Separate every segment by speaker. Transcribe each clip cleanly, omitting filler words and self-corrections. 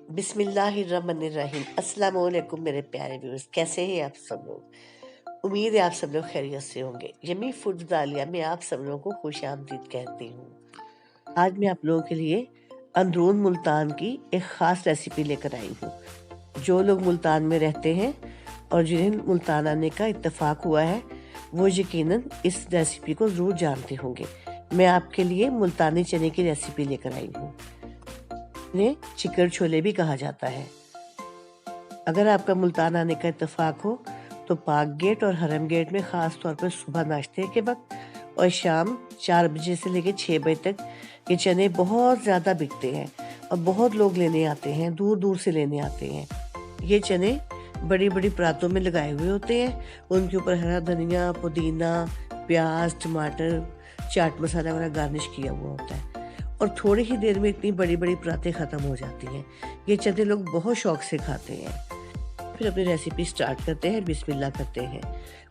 Speaker 1: बिस्मिल्लाहिर्रहमानिर्रहीम। अस्सलाम वालेकुम मेरे प्यारे व्यूअर्स, कैसे हैं आप सब लोग। उम्मीद है आप सब लोग खैरियत से होंगे। यमी फूड दालिया में आप सब लोगों को खुश आमदीद कहती हूँ। आज मैं आप लोगों के लिए अंदरून मुल्तान की एक ख़ास रेसिपी लेकर आई हूँ। जो लोग मुल्तान में रहते हैं और जिन्हें मुल्तान आने का इत्तेफाक हुआ है वो यकीनन इस रेसिपी को ज़रूर जानते होंगे। मैं आपके लिए मुल्तानी चने की रेसिपी लेकर आई हूँ। इन्हें चिकन छोले भी कहा जाता है। अगर आपका मुल्तान आने का इत्तेफाक हो तो पाक गेट और हरम गेट में ख़ास तौर पर सुबह नाश्ते के वक्त और शाम 4 बजे से लेकर 6 बजे तक ये चने बहुत ज़्यादा बिकते हैं और बहुत लोग लेने आते हैं, दूर दूर से लेने आते हैं। ये चने बड़ी बड़ी परातों में लगाए हुए होते हैं। उनके ऊपर हरा धनिया, पुदीना, प्याज, टमाटर, चाट मसाला वगैरह गार्निश किया हुआ होता है और थोड़ी ही देर में इतनी बड़ी बड़ी परातें ख़त्म हो जाती हैं। ये चने लोग बहुत शौक से खाते हैं। फिर अपनी रेसिपी स्टार्ट करते हैं, बिस्मिल्लाह करते हैं।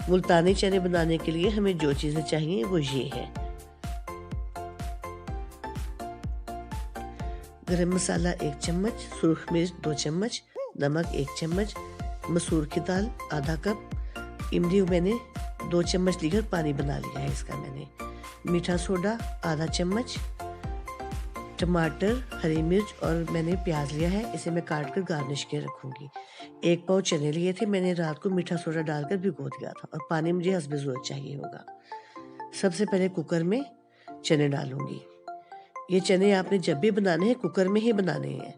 Speaker 1: मुल्तानी चने बनाने के लिए हमें जो चीज़ें चाहिए वो ये है। गरम मसाला 1 चम्मच, सुर्ख मिर्च 2 चम्मच, नमक 1 चम्मच, मसूर की दाल आधा कप, इमली मैंने 2 चम्मच लेकर पानी बना लिया है इसका मैंने, मीठा सोडा आधा चम्मच, टमाटर, हरी मिर्च और मैंने प्याज लिया है, इसे मैं काट कर गार्निश के रखूँगी। 1 पाव चने लिए थे मैंने, रात को मीठा सोडा डालकर भिगो दिया था और पानी मुझे हस्बे ज़रूरत चाहिए होगा। सबसे पहले कुकर में चने डालूँगी। ये चने आपने जब भी बनाने हैं कुकर में ही बनाने हैं।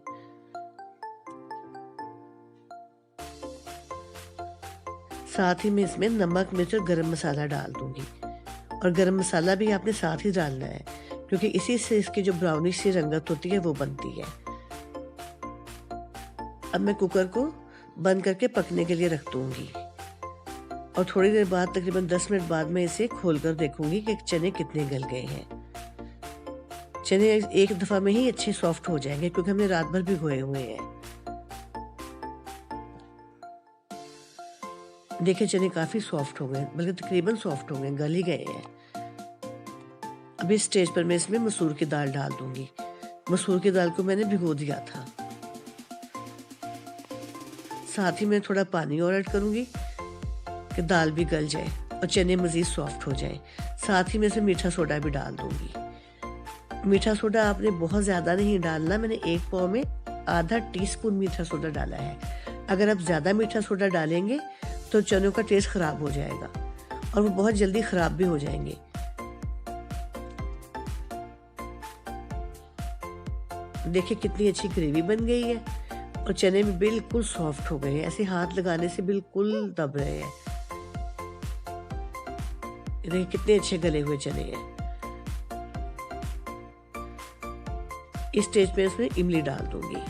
Speaker 1: साथ ही मैं इसमें नमक, मिर्च और गरम मसाला डाल दूँगी और गरम मसाला भी आपने साथ ही डालना है क्योंकि इसी से इसकी जो ब्राउनिश सी रंगत होती है वो बनती है। अब मैं कुकर को बंद करके पकने के लिए रख दूँगी और थोड़ी देर बाद, तकरीबन 10 मिनट बाद मैं इसे खोलकर देखूँगी कि चने कितने गल गए हैं। चने एक दफ़ा में ही अच्छे सॉफ्ट हो जाएंगे क्योंकि हमने रात भर भिगोए हुए हैं। देखिए चने काफ़ी सॉफ्ट हो गए, बल्कि तकरीबन सॉफ्ट हो गए, गल ही गए हैं। अब इस स्टेज पर मैं इसमें मसूर की दाल डाल दूंगी। मसूर की दाल को मैंने भिगो दिया था। साथ ही मैं थोड़ा पानी और ऐड करूंगी कि दाल भी गल जाए और चने मज़ीद सॉफ्ट हो जाए। साथ ही मैं इसमें मीठा सोडा भी डाल दूंगी। मीठा सोडा आपने बहुत ज़्यादा नहीं डालना, मैंने 1 पाव में आधा टीस्पून मीठा सोडा डाला है। अगर आप ज़्यादा मीठा सोडा डालेंगे तो चनों का टेस्ट ख़राब हो जाएगा और वो बहुत जल्दी ख़राब भी हो जाएंगे। देखिए कितनी अच्छी ग्रेवी बन गई है और चने भी बिल्कुल सॉफ्ट हो गए हैं, ऐसे हाथ लगाने से बिल्कुल दब रहे हैं। देखिए कितने अच्छे गले हुए चने हैं। इस स्टेज पे इसमें इमली डाल दूंगी।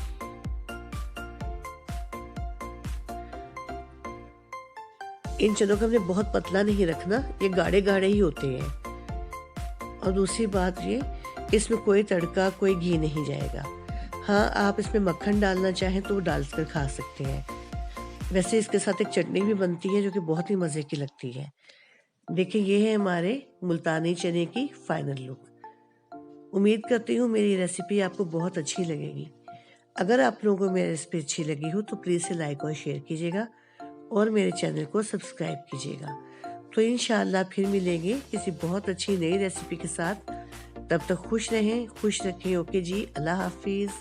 Speaker 1: इन चनों को हमने बहुत पतला नहीं रखना, ये गाढ़े गाढ़े ही होते हैं। और दूसरी बात ये, इसमें कोई तड़का, कोई घी नहीं जाएगा। हाँ, आप इसमें मक्खन डालना चाहें तो वो डालकर खा सकते हैं। वैसे इसके साथ एक चटनी भी बनती है जो कि बहुत ही मज़े की लगती है। देखिए ये है हमारे मुल्तानी चने की फाइनल लुक। उम्मीद करती हूँ मेरी रेसिपी आपको बहुत अच्छी लगेगी। अगर आप लोगों को मेरी रेसिपी अच्छी लगी हो तो प्लीज़ से लाइक और शेयर कीजिएगा और मेरे चैनल को सब्सक्राइब कीजिएगा। तो इंशाअल्लाह फिर मिलेंगे किसी बहुत अच्छी नई रेसिपी के साथ। तब तक खुश रहें, खुश रखें। ओके जी, अल्लाह हाफिज़।